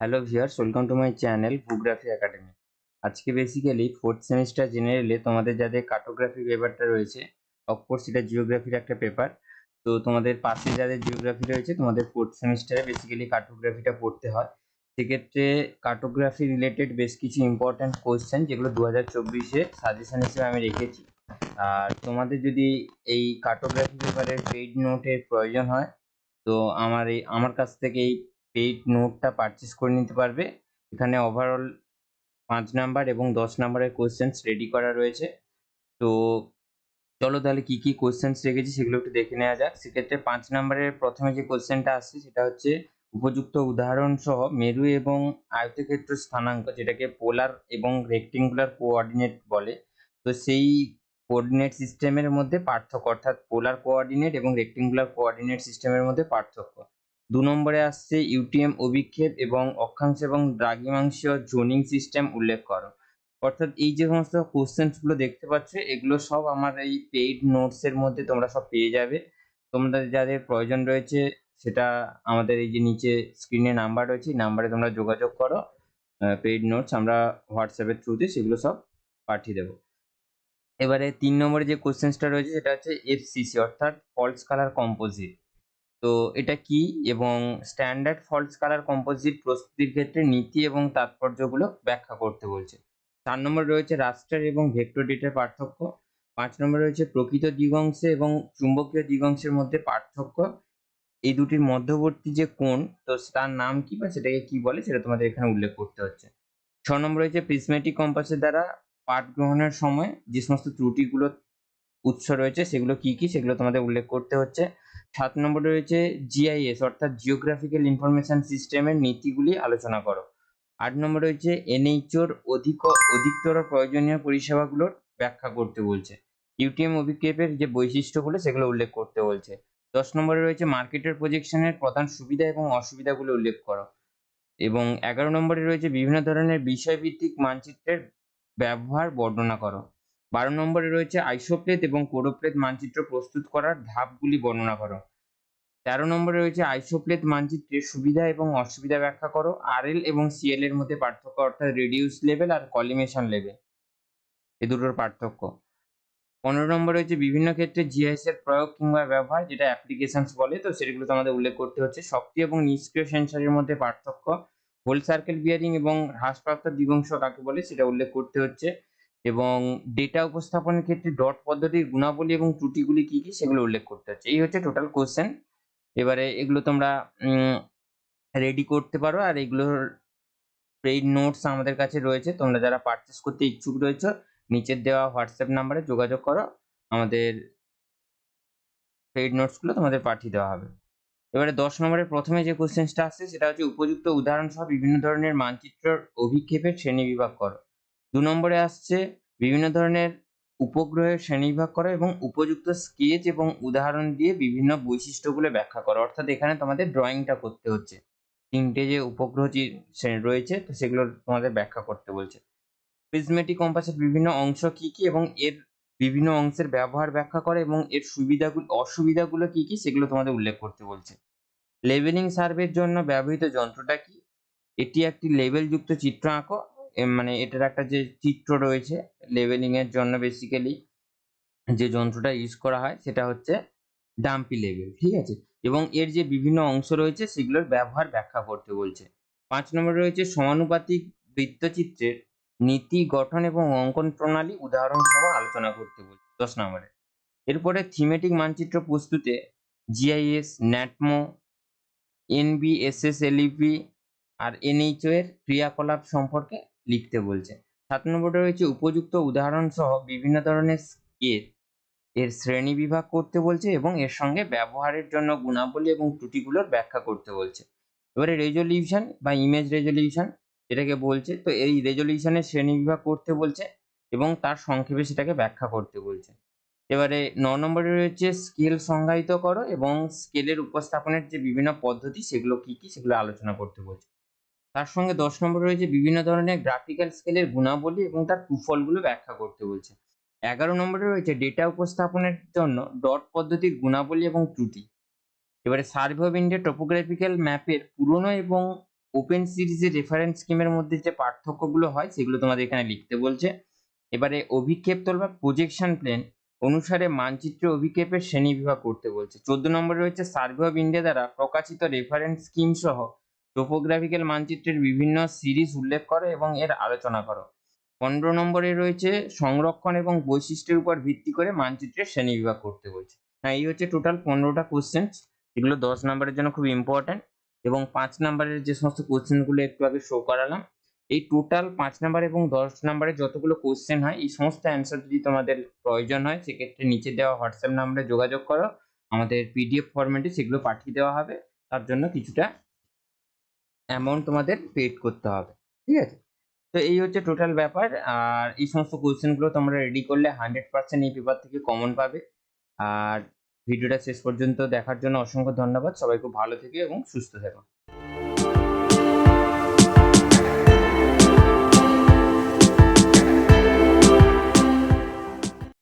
Hello viewers, welcome to my channel ভূগ্রাফি academy. আজকে basically fourth semester জেনারেলে তোমাদের যাদের কার্টোগ্রাফি পেপারটা রয়েছে, অফকোর্স এটা জিওগ্রাফির একটা পেপার। তো তোমাদের পাশে যাদের জিওগ্রাফি রয়েছে, তোমাদের ফোর্থ সেমিস্টারে বেসিক্যালি কার্টোগ্রাফিটা পড়তে হয়। সেক্ষেত্রে কার্টোগ্রাফি রিলেটেড বেশ কিছু ইম্পর্ট্যান্ট কোয়েশ্চেন যেগুলো 2024-এ সাজেশন হিসেবে আমি রেখেছি। আর তোমাদের যদি এই কার্টোগ্রাফি পেপারের পেইড নোটের প্রয়োজন হয়, তো আমার কাছ থেকে এই পেইড নোটটা পারচেজ করে নিতে পারবে। এখানে ওভারঅল 5 নাম্বার এবং 10 নাম্বারের কোয়েশ্চেন্স রেডি করা রয়েছে। তো চলো তাহলে কি কি কোয়েশ্চেন্স রেখেছি সেগুলো একটু দেখে নেওয়া যাক। সেক্ষেত্রে 5 নাম্বারের প্রথমে যে কোয়েশ্চেনটা আসছে সেটা হচ্ছে উপযুক্ত উদাহরণ সহ মেরু এবং আয়তক্ষেত্র স্থানাঙ্ক, যেটাকে পোলার এবং রেক্টেঙ্গুলার কোঅর্ডিনেট বলে। তো সেই কোঅর্ডিনেট সিস্টেমের মধ্যে পার্থক্য, অর্থাৎ পোলার কোঅর্ডিনেট এবং রেক্টেঙ্গুলার কোঅর্ডিনেট সিস্টেমের মধ্যে পার্থক্য। 2 নম্বরে আসছে ইউটিএম অভিক্ষেপ এবং অক্ষাংশ এবং দ্রাঘিমাংশীয় জোনিং সিস্টেম উল্লেখ করো। অর্থাৎ এই যে সমস্ত কোশ্চেন্স গুলো দেখতে পাচ্ছ, এগুলো সব আমার এই পেইড নোটস এর মধ্যে তোমরা সব পেয়ে যাবে। তোমাদের যাদের প্রয়োজন রয়েছে সেটা আমাদের এই যে নিচে স্ক্রিনে নাম্বার রয়েছে, এই নাম্বারে তোমরা যোগাযোগ করো। পেইড নোটস আমরা হোয়াটসঅ্যাপ এর থ্রুতে সেগুলো সব পাঠিয়ে দেবো। এবারে 3 নম্বরে যে কোশ্চেন্সটা রয়েছে সেটা হচ্ছে এফসিসি, অর্থাৎ ফলস কালার কম্পোজিট। তো এটা কি এবং স্ট্যান্ডার্ড ফলস কালার কম্পোজিট প্রস্তুতির ক্ষেত্রে নীতি এবং তাৎপর্যগুলো ব্যাখ্যা করতে বলছে। 4 নম্বরে রয়েছে রাস্টার এবং ভেক্টর ডেটার পার্থক্য। 5 নম্বরে রয়েছে প্রকৃত দিগংশে এবং চুম্বকীয় দিগংশের মধ্যে পার্থক্য। এই দুটির মধ্যবর্তী যে কোণ, তো তার নাম কি বা সেটাকে কি বলে সেটা তোমাদের এখানে উল্লেখ করতে হচ্ছে। 6 নম্বরে রয়েছে প্রিজমেটিক কম্পাসের দ্বারা পাঠ গ্রহণের সময় যে সমস্ত ত্রুটিগুলো উৎস রয়েছে সেগুলো কি কি সেগুলো তোমাদের উল্লেখ করতে হচ্ছে। 7 নম্বরে রয়েছে জিআইএস, অর্থাৎ জিওগ্রাফিক্যাল ইনফরমেশন সিস্টেমের নীতিগুলি আলোচনা করো। 8 নম্বরে রয়েছে এনএইচওর অধিকতর প্রয়োজনীয় পরিষেবাগুলোর ব্যাখ্যা করতে বলছে। ইউটিএম অভিক্ষেপের যে বৈশিষ্ট্যগুলো সেগুলো উল্লেখ করতে বলছে। 10 নম্বরে রয়েছে মার্কেটের প্রজেকশনের প্রধান সুবিধা এবং অসুবিধাগুলো উল্লেখ করো। এবং 11 নম্বরে রয়েছে বিভিন্ন ধরনের বিষয়ভিত্তিক মানচিত্রের ব্যবহার বর্ণনা করো। 12 নম্বরে রয়েছে আইসোপ্লেট এবং কোরোপ্লেট মানচিত্র প্রস্তুত করার ধাপগুলি বর্ণনা করো। 13 নম্বরে রয়েছে আইসোপ্লেট মানচিত্রের সুবিধা এবং অসুবিধা ব্যাখ্যা করো। আরএল এবং সিএল এর মধ্যে পার্থক্য, অর্থাৎ রেডিউস লেভেল আর কলিমেশন লেভেল, এ দুটোর পার্থক্য। 15 নম্বরে রয়েছে বিভিন্ন ক্ষেত্রে জিআইএস এর প্রয়োগ কিংবা ব্যবহার, যেটা অ্যাপ্লিকেশনস বলে, তো সেগুলো তো আমাদের উল্লেখ করতে হচ্ছে। সক্রিয় এবং নিষ্ক্রিয় সেন্সরের মধ্যে পার্থক্য, হোল সার্কেল বিয়ারিং এবং হ্রাসপ্রাপ্ত দিগংশ কাকে বলে সেটা উল্লেখ করতে হচ্ছে। এবং ডেটা উপস্থাপনের ক্ষেত্রে ডট পদ্ধতির গুণাবলী এবং ত্রুটিগুলি কি কি সেগুলো উল্লেখ করতে হচ্ছে। এই হচ্ছে টোটাল কোশ্চেন। এবারে এগুলো তোমরা রেডি করতে পারো, আর এগুলোর পেইড নোটস আমাদের কাছে রয়েছে। তোমরা যারা পারচেস করতে ইচ্ছুক রয়েছে, নিচের দেওয়া হোয়াটসঅ্যাপ নাম্বারে যোগাযোগ করো, আমাদের পেইড নোটস গুলো তোমাদের পাঠিয়ে দেওয়া হবে। এবারে 10 নম্বরের প্রথমে যে কোশ্চেনটা আসছে সেটা হচ্ছে উপযুক্ত উদাহরণ সহ বিভিন্ন ধরনের মানচিত্রের অভিক্ষেপের শ্রেণীবিভাগ করো। 2 নম্বরে আসছে বিভিন্ন ধরনের উপগ্রহের শ্রেণীবিভাগ করো এবং উপযুক্ত স্কেচ এবং উদাহরণ দিয়ে বিভিন্ন বৈশিষ্ট্যগুলো ব্যাখ্যা করো। অর্থাৎ এখানে তোমাদের ড্রয়িংটা করতে হচ্ছে। 3টে যে উপগ্রহ শ্রেণী রয়েছে তো সেগুলো তোমাদের ব্যাখ্যা করতে বলছে। প্রিজমেটিক কম্পাসের বিভিন্ন অংশ কি কি এবং এর বিভিন্ন অংশের ব্যবহার ব্যাখ্যা করে এবং এর অসুবিধাগুলো কি কি সেগুলো তোমাদের উল্লেখ করতে বলছে। লেভেলিং সার্ভের জন্য ব্যবহৃত যন্ত্রটা কি? এটি একটি লেবেলযুক্ত চিত্র আঁকো। মানে এটার একটা যে চিত্র রয়েছে লেবেলিং এর জন্য, বেসিক্যালি যে যন্ত্রটা ইউজ করা হয় সেটা হচ্ছে ডাম্পি লেবেল, ঠিক আছে? এবং এর যে বিভিন্ন অংশ রয়েছে সেগুলোর ব্যবহার ব্যাখ্যা করতে বলছে। 5 নম্বরে রয়েছে সমানুপাতিক বৃত্তচিত্রের নীতি গঠন এবং অঙ্কন প্রণালী উদাহরণ সহ আলোচনা করতে বলছে 10 নম্বরে। এরপরে থিমেটিক মানচিত্র প্রস্তুতে জিআইএস, ন্যাটমো, এনবিএসএসএলইপি আর এনএইচও এর ক্রিয়াকলাপ সম্পর্কে লিখতে বলছে। 7 নম্বরে রয়েছে উপযুক্ত উদাহরণ সহ বিভিন্ন ধরনের স্কেচ এর শ্রেণীবিভাগ করতে বলছে এবং এর সঙ্গে ব্যবহারের জন্য গুণাবলী এবং ত্রুটিগুলোর ব্যাখ্যা করতে বলছে। এবারে রেজোলিউশন বা ইমেজ রেজোলিউশন এটাকে বলছে, তো এই রেজোলিউশনের শ্রেণীবিভাগ করতে বলছে এবং তার সংক্ষেপে সেটাকে ব্যাখ্যা করতে বলছে। এবারে 9 নম্বরে রয়েছে স্কেল সংজ্ঞায়িত করো এবং স্কেলের উপস্থাপনের যে বিভিন্ন পদ্ধতি সেগুলো কি কি সেগুলো আলোচনা করতে বলছে। তার সঙ্গে 10 নম্বরে রয়েছে বিভিন্ন ধরনের গ্রাফিক্যাল স্কেলের গুণাবলী এবং তার কুফলগুলো ব্যাখ্যা করতে বলছে। 11 নম্বরে রয়েছে ডেটা উপস্থাপনের জন্য ডট পদ্ধতির গুণাবলী এবং ত্রুটি। এবারে সার্ভে অফ ইন্ডিয়া টোপোগ্রাফিক্যাল ম্যাপের পুরনো এবং ওপেন সিরিজের রেফারেন্স স্কিমের মধ্যে যে পার্থক্যগুলো হয় সেগুলো তোমাদের এখানে লিখতে বলছে। এবারে অভিক্ষেপ তল বা প্রজেকশন প্লেন অনুসারে মানচিত্রে অভিক্ষেপের শ্রেণীবিভাগ করতে বলছে। 14 নম্বরে রয়েছে সার্ভে অফ ইন্ডিয়া দ্বারা প্রকাশিত রেফারেন্স স্কিম সহ টোপোগ্রাফিক্যাল মানচিত্রের বিভিন্ন সিরিজ উল্লেখ করো এবং এর আলোচনা করো। 15 নম্বরে রয়েছে সংরক্ষণ এবং বৈশিষ্ট্যের উপর ভিত্তি করে মানচিত্রের শ্রেণীবিভাগ করতে বলছে। এই হচ্ছে টোটাল 15টা কোশ্চেন, এগুলো 10 নম্বরের জন্য খুব ইম্পর্টেন্ট। এবং 5 নম্বরের যে সমস্ত কোশ্চেনগুলো একটু আগে শো করালাম, এই টোটাল 5 নাম্বার এবং 10 নাম্বারের যতগুলো কোশ্চেন হয় এই সমস্ত অ্যান্সার যদি তোমাদের প্রয়োজন হয় সেক্ষেত্রে নিচে দেওয়া হোয়াটসঅ্যাপ নাম্বারে যোগাযোগ করো, আমাদের পিডিএফ ফরম্যাটে সেগুলো পাঠিয়ে দেওয়া হবে। তার জন্য কিছুটা অ্যামাউন্ট তোমাদের পেড করতে হবে, ঠিক আছে? তো এই হচ্ছে টোটাল ব্যাপার। আর এই সমস্ত কোশ্চেনগুলো তোমরা রেডি করলে 100% এই পেপার থেকে কমন পাবে। আর ভিডিওটা শেষ পর্যন্ত দেখার জন্য অসংখ্য ধন্যবাদ। সবাই খুব ভালো থেকো এবং সুস্থ থেকো।